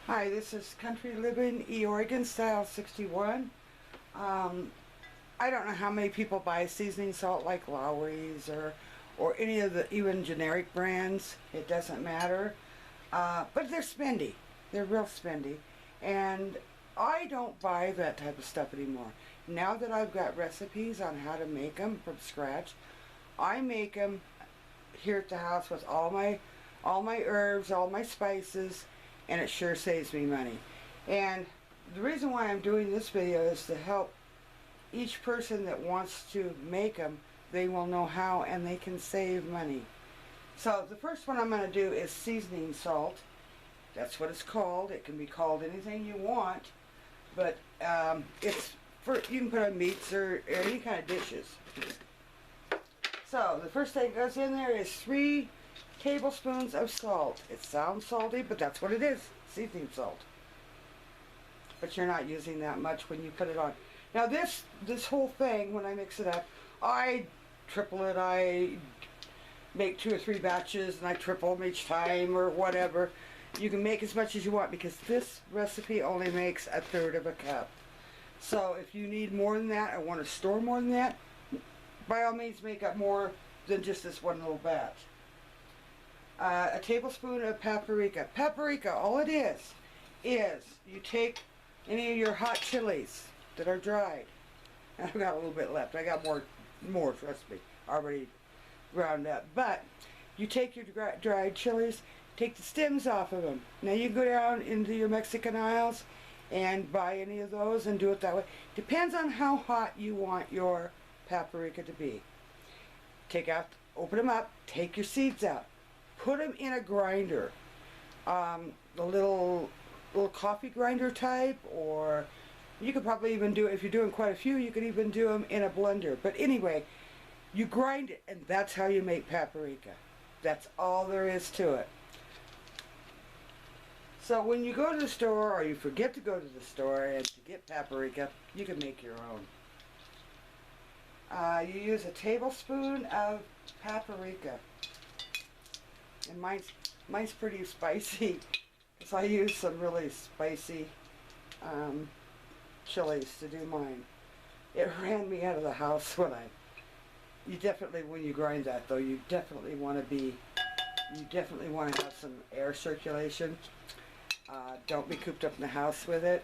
Hi, this is Country Living Oregon Style 61. I don't know how many people buy seasoning salt like Lowry's or any of the even generic brands. It doesn't matter. But they're spendy. They're real spendy. And I don't buy that type of stuff anymore. Now that I've got recipes on how to make them from scratch, I make them here at the house with all my herbs, all my spices, and it sure saves me money. And the reason why I'm doing this video is to help each person that wants to make them. They will know how and they can save money. So the first one I'm going to do is seasoning salt. That's what it's called. It can be called anything you want, but it's for, you can put on meats or any kind of dishes. So the first thing that goes in there is 3 tablespoons of salt. It sounds salty, but that's what it is, seasoning salt. But you're not using that much when you put it on. Now this whole thing, when I mix it up, I triple it. I make 2 or 3 batches and I triple them each time or whatever. You can make as much as you want because this recipe only makes 1/3 of a cup. So if you need more than that, I want to store more than that, by all means make up more than just this one little batch. A tablespoon of paprika. Paprika, all it is you take any of your hot chilies that are dried. I've got a little bit left. I got more, trust me, already ground up. But you take your dried chilies, take the stems off of them. Now you go down into your Mexican aisles and buy any of those and do it that way. Depends on how hot you want your paprika to be. Open them up, take your seeds out. Put them in a grinder, the little coffee grinder type, or you could probably even do it, if you're doing quite a few, you could even do them in a blender. But anyway, you grind it, and that's how you make paprika. That's all there is to it. So when you go to the store, or you forget to go to the store and to get paprika, you can make your own. You use a tablespoon of paprika. And mine's pretty spicy because I use some really spicy chilies to do mine. It ran me out of the house when you grind that though, you definitely want to have some air circulation. Don't be cooped up in the house with it.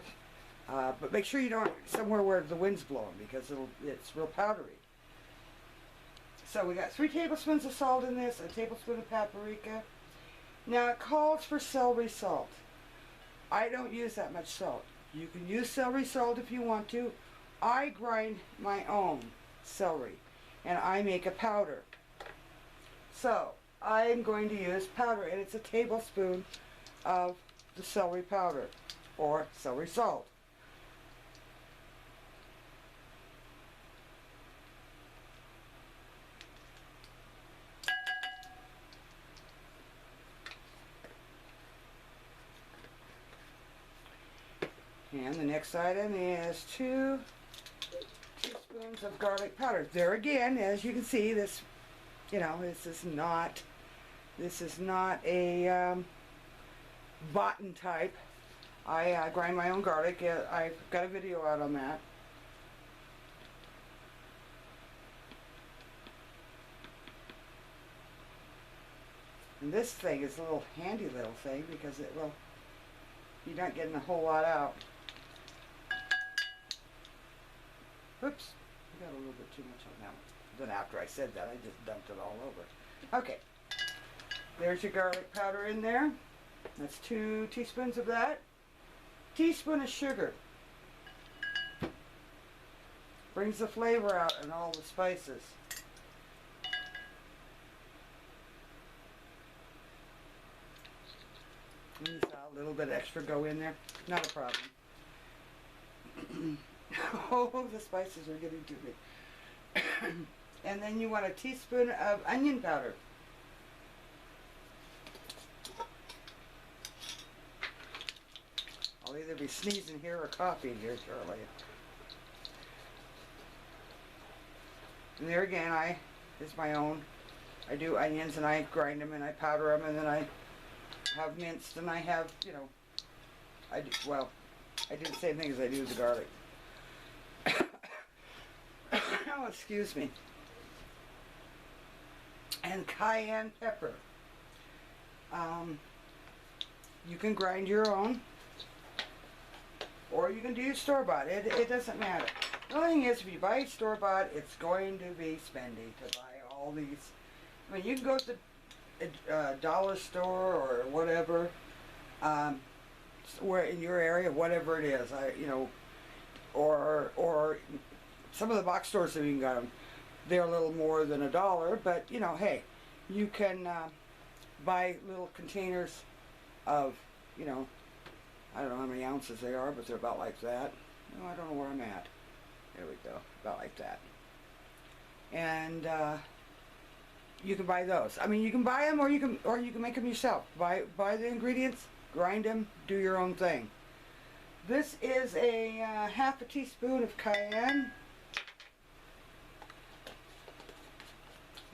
But make sure you don't somewhere where the wind's blowing because it's real powdery. So we got 3 tablespoons of salt in this, a tablespoon of paprika. Now it calls for celery salt. I don't use that much salt. You can use celery salt if you want to. I grind my own celery and I make a powder. So I'm going to use powder, and it's a tablespoon of the celery powder or celery salt. And the next item is 2 teaspoons of garlic powder. There again, as you can see, this is not a boughten type. I grind my own garlic. I've got a video out on that. And this thing is a little handy little thing because you're not getting a whole lot out. Oops, I got a little bit too much on that one. Then after I said that, I just dumped it all over. Okay, there's your garlic powder in there. That's 2 teaspoons of that. Teaspoon of sugar. Brings the flavor out and all the spices. And you saw a little bit extra go in there. Not a problem. Oh, the spices are getting to me. And then you want a teaspoon of onion powder. I'll either be sneezing here or coughing here shortly. And there again, it's my own. I do onions and I grind them and I powder them and then I have minced and I have, well, I do the same thing as I do with the garlic. Oh, excuse me. And cayenne pepper. You can grind your own, or you can do store-bought. It doesn't matter. The only thing is, if you buy store-bought, it's going to be spendy to buy all these. I mean, you can go to the dollar store or whatever, where in your area, whatever it is, or some of the box stores that you can get them, they're a little more than $1, but hey, you can buy little containers of, I don't know how many ounces they are, but they're about like that. No, I don't know where I'm at. There we go, about like that. And you can buy those. I mean, you can buy them, or you can make them yourself. Buy the ingredients, grind them, do your own thing. This is a half a teaspoon of cayenne.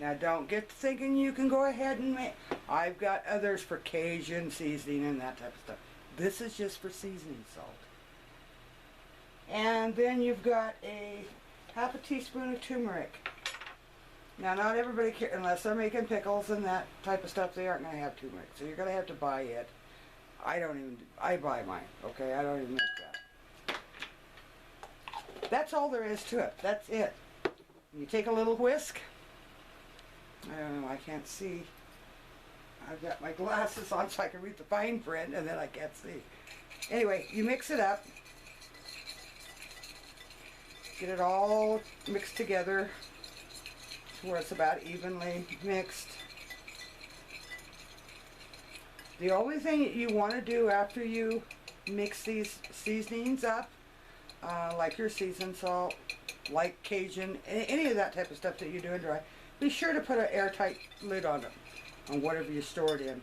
Now, don't get thinking you can go ahead and make. I've got others for Cajun seasoning and that type of stuff. This is just for seasoning salt. And then you've got a half a teaspoon of turmeric. Now, not everybody cares, unless they're making pickles and that type of stuff, they aren't going to have turmeric. So you're going to have to buy it. I buy mine, okay? I don't even make that. That's all there is to it. That's it. You take a little whisk. I don't know, I can't see. I've got my glasses on so I can read the fine print, and then I can't see. Anyway, you mix it up. Get it all mixed together to where it's about evenly mixed. The only thing that you want to do after you mix these seasonings up, like your seasoned salt, like Cajun, any of that type of stuff that you're doing dry, be sure to put an airtight lid on it, on whatever you store it in.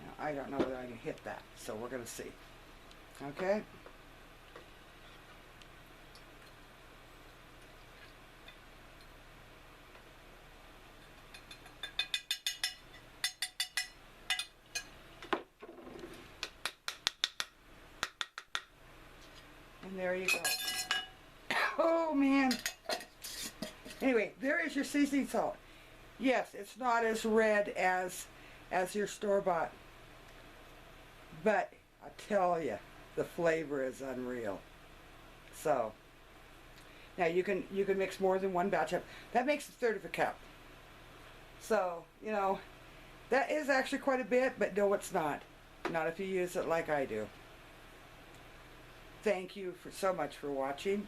Now, I don't know whether I can hit that, so we're going to see. Okay? And there you go. Oh, man. Anyway, there is your seasoning salt. Yes, it's not as red as your store-bought. But I tell you, the flavor is unreal. So, now you can mix more than one batch up. That makes a third of a cup. So, that is actually quite a bit, but no, it's not. Not if you use it like I do. Thank you so much for watching.